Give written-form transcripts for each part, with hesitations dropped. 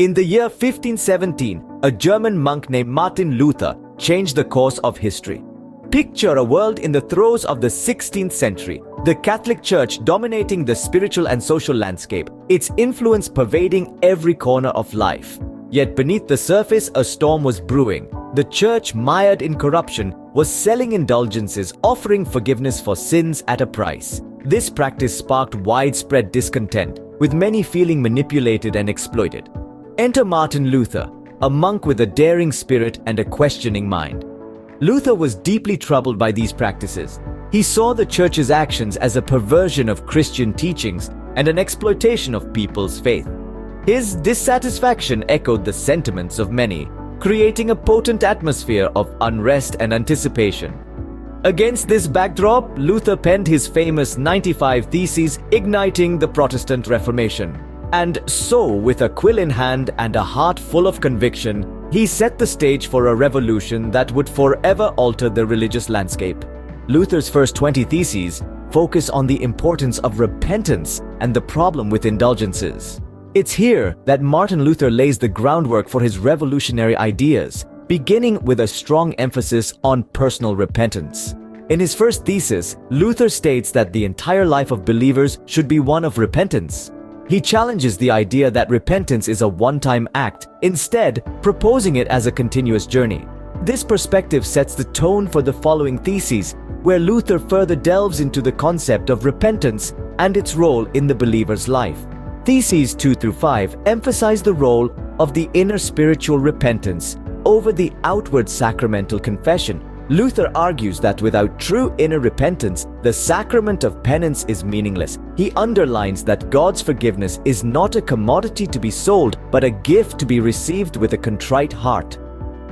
In the year 1517, a German monk named Martin Luther changed the course of history. Picture a world in the throes of the 16th century, the Catholic Church dominating the spiritual and social landscape, its influence pervading every corner of life. Yet beneath the surface, a storm was brewing. The Church, mired in corruption, was selling indulgences, offering forgiveness for sins at a price. This practice sparked widespread discontent, with many feeling manipulated and exploited. Enter Martin Luther, a monk with a daring spirit and a questioning mind. Luther was deeply troubled by these practices. He saw the Church's actions as a perversion of Christian teachings and an exploitation of people's faith. His dissatisfaction echoed the sentiments of many, creating a potent atmosphere of unrest and anticipation. Against this backdrop, Luther penned his famous 95 Theses, igniting the Protestant Reformation. And so, with a quill in hand and a heart full of conviction, he set the stage for a revolution that would forever alter the religious landscape. Luther's first 20 Theses focus on the importance of repentance and the problem with indulgences. It's here that Martin Luther lays the groundwork for his revolutionary ideas, beginning with a strong emphasis on personal repentance. In his first thesis, Luther states that the entire life of believers should be one of repentance. He challenges the idea that repentance is a one-time act, instead proposing it as a continuous journey. This perspective sets the tone for the following theses, where Luther further delves into the concept of repentance and its role in the believer's life. Theses 2 through 5 emphasize the role of the inner spiritual repentance over the outward sacramental confession. Luther argues that without true inner repentance, the sacrament of penance is meaningless. He underlines that God's forgiveness is not a commodity to be sold, but a gift to be received with a contrite heart.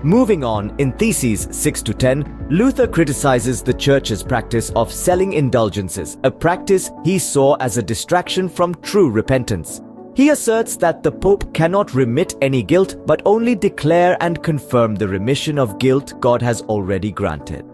Moving on, in Theses 6 to 10, Luther criticizes the Church's practice of selling indulgences, a practice he saw as a distraction from true repentance. He asserts that the Pope cannot remit any guilt, but only declare and confirm the remission of guilt God has already granted.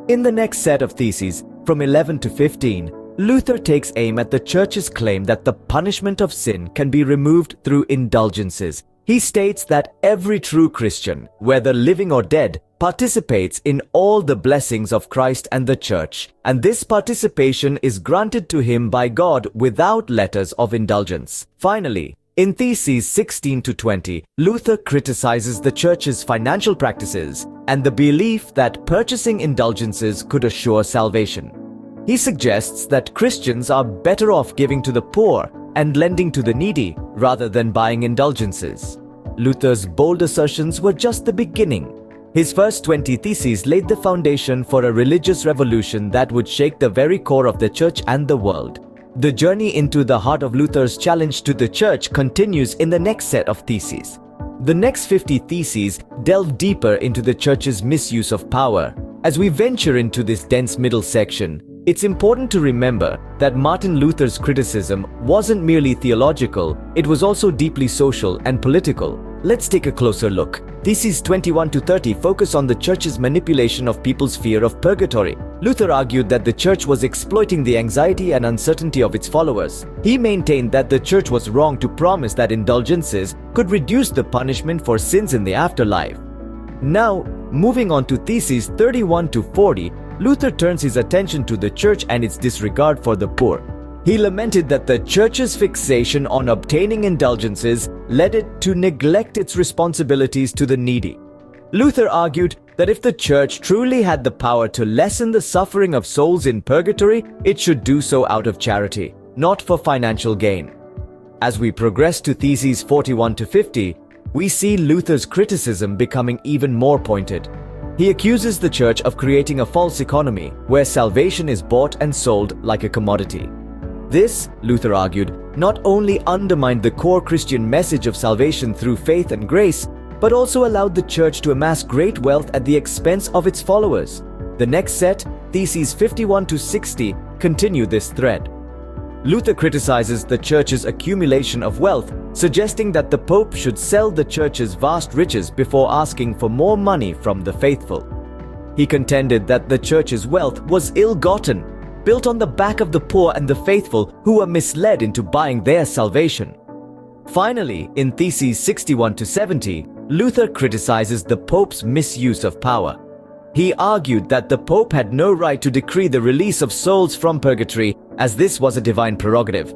In the next set of theses, from 11 to 15, Luther takes aim at the Church's claim that the punishment of sin can be removed through indulgences. He states that every true Christian, whether living or dead, participates in all the blessings of Christ and the Church, and this participation is granted to him by God without letters of indulgence. Finally, in Theses 16 to 20, Luther criticizes the Church's financial practices and the belief that purchasing indulgences could assure salvation. He suggests that Christians are better off giving to the poor and lending to the needy rather than buying indulgences. Luther's bold assertions were just the beginning. His first 20 theses laid the foundation for a religious revolution that would shake the very core of the Church and the world. The journey into the heart of Luther's challenge to the Church continues in the next set of theses. The next 50 theses delve deeper into the Church's misuse of power. As we venture into this dense middle section, it's important to remember that Martin Luther's criticism wasn't merely theological, it was also deeply social and political. Let's take a closer look. Theses 21 to 30 focus on the Church's manipulation of people's fear of purgatory. Luther argued that the Church was exploiting the anxiety and uncertainty of its followers. He maintained that the Church was wrong to promise that indulgences could reduce the punishment for sins in the afterlife. Now, moving on to Theses 31 to 40, Luther turns his attention to the Church and its disregard for the poor. He lamented that the Church's fixation on obtaining indulgences led it to neglect its responsibilities to the needy. Luther argued that if the Church truly had the power to lessen the suffering of souls in purgatory, it should do so out of charity, not for financial gain. As we progress to Theses 41 to 50, we see Luther's criticism becoming even more pointed. He accuses the Church of creating a false economy where salvation is bought and sold like a commodity. This, Luther argued, not only undermined the core Christian message of salvation through faith and grace, but also allowed the Church to amass great wealth at the expense of its followers. The next set, Theses 51 to 60, continue this thread. Luther criticizes the Church's accumulation of wealth, suggesting that the Pope should sell the Church's vast riches before asking for more money from the faithful. He contended that the Church's wealth was ill-gotten, built on the back of the poor and the faithful who were misled into buying their salvation. Finally, in Theses 61 to 70, Luther criticizes the Pope's misuse of power. He argued that the Pope had no right to decree the release of souls from purgatory, as this was a divine prerogative.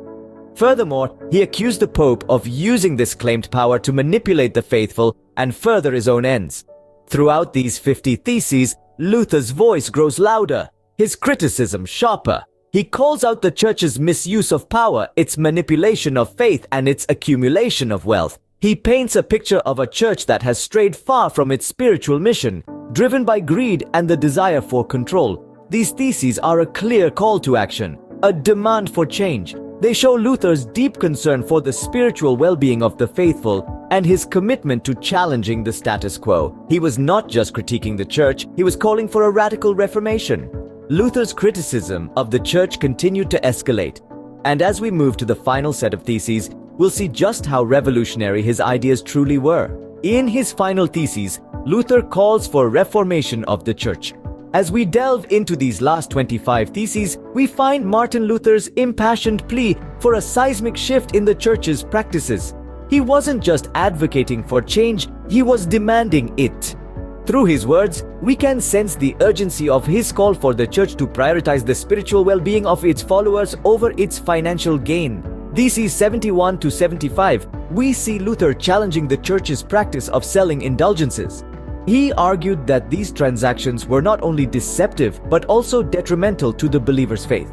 Furthermore, he accused the Pope of using this claimed power to manipulate the faithful and further his own ends. Throughout these 50 theses, Luther's voice grows louder, his criticism sharper. He calls out the Church's misuse of power, its manipulation of faith, and its accumulation of wealth. He paints a picture of a church that has strayed far from its spiritual mission, driven by greed and the desire for control. These theses are a clear call to action, a demand for change. They show Luther's deep concern for the spiritual well-being of the faithful and his commitment to challenging the status quo. He was not just critiquing the church, he was calling for a radical reformation. Luther's criticism of the church continued to escalate, and as we move to the final set of theses, we'll see just how revolutionary his ideas truly were. In his final theses, Luther calls for reformation of the church. As we delve into these last 25 theses, we find Martin Luther's impassioned plea for a seismic shift in the church's practices. He wasn't just advocating for change, he was demanding it. Through his words, we can sense the urgency of his call for the church to prioritize the spiritual well-being of its followers over its financial gain. Theses 71 to 75, we see Luther challenging the church's practice of selling indulgences. He argued that these transactions were not only deceptive but also detrimental to the believer's faith.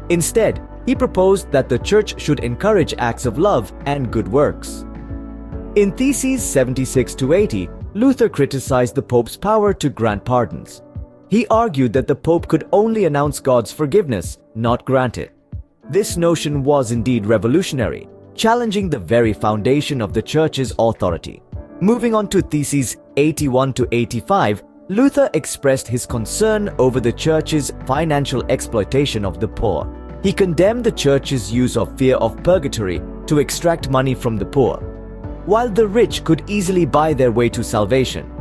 Instead, he proposed that the church should encourage acts of love and good works. In Theses 76 to 80, Luther criticized the Pope's power to grant pardons. He argued that the Pope could only announce God's forgiveness, not grant it. This notion was indeed revolutionary, challenging the very foundation of the Church's authority. Moving on to Theses 81 to 85, Luther expressed his concern over the Church's financial exploitation of the poor. He condemned the Church's use of fear of purgatory to extract money from the poor, while the rich could easily buy their way to salvation.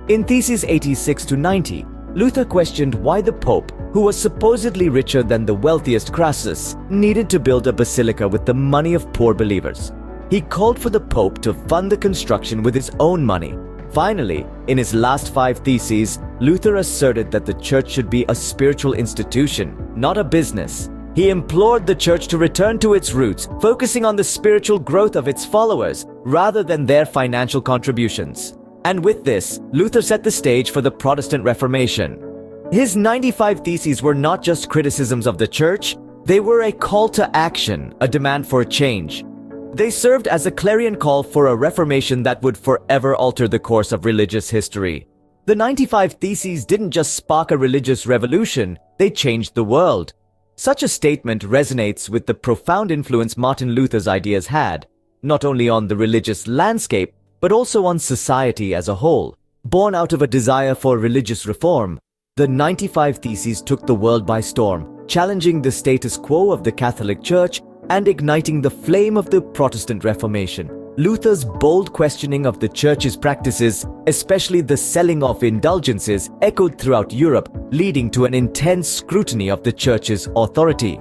In Theses 86 to 90, Luther questioned why the Pope, who was supposedly richer than the wealthiest Crassus, needed to build a basilica with the money of poor believers. He called for the Pope to fund the construction with his own money. Finally, in his last 5 theses, Luther asserted that the church should be a spiritual institution, not a business. He implored the church to return to its roots, focusing on the spiritual growth of its followers rather than their financial contributions. And with this, Luther set the stage for the Protestant Reformation. His 95 theses were not just criticisms of the church, they were a call to action, a demand for change. They served as a clarion call for a reformation that would forever alter the course of religious history. The 95 theses didn't just spark a religious revolution, they changed the world. Such a statement resonates with the profound influence Martin Luther's ideas had, not only on the religious landscape, but also on society as a whole. Born out of a desire for religious reform, the 95 Theses took the world by storm, challenging the status quo of the Catholic Church and igniting the flame of the Protestant Reformation. Luther's bold questioning of the Church's practices, especially the selling of indulgences, echoed throughout Europe, leading to an intense scrutiny of the Church's authority.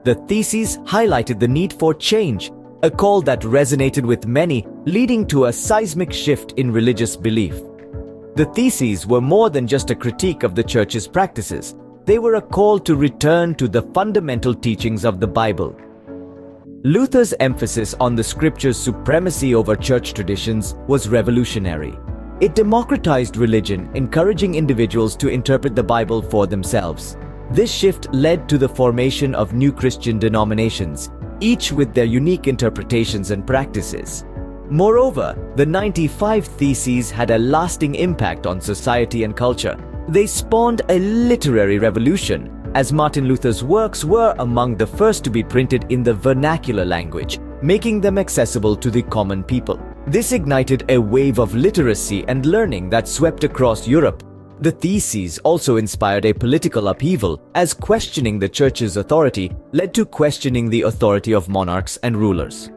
The Theses highlighted the need for change, a call that resonated with many, leading to a seismic shift in religious belief. The Theses were more than just a critique of the Church's practices. They were a call to return to the fundamental teachings of the Bible. Luther's emphasis on the Scripture's supremacy over church traditions was revolutionary. It democratized religion, encouraging individuals to interpret the Bible for themselves. This shift led to the formation of new Christian denominations, each with their unique interpretations and practices. Moreover, the 95 Theses had a lasting impact on society and culture. They spawned a literary revolution, as Martin Luther's works were among the first to be printed in the vernacular language, making them accessible to the common people. This ignited a wave of literacy and learning that swept across Europe. The Theses also inspired a political upheaval, as questioning the Church's authority led to questioning the authority of monarchs and rulers.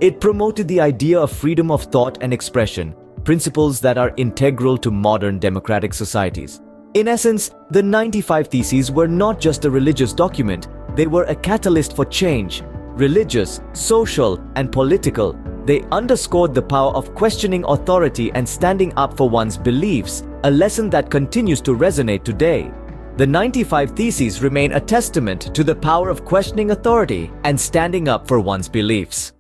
It promoted the idea of freedom of thought and expression, principles that are integral to modern democratic societies. In essence, the 95 Theses were not just a religious document, they were a catalyst for change. religious, social, and political. They underscored the power of questioning authority and standing up for one's beliefs, a lesson that continues to resonate today. The 95 Theses remain a testament to the power of questioning authority and standing up for one's beliefs.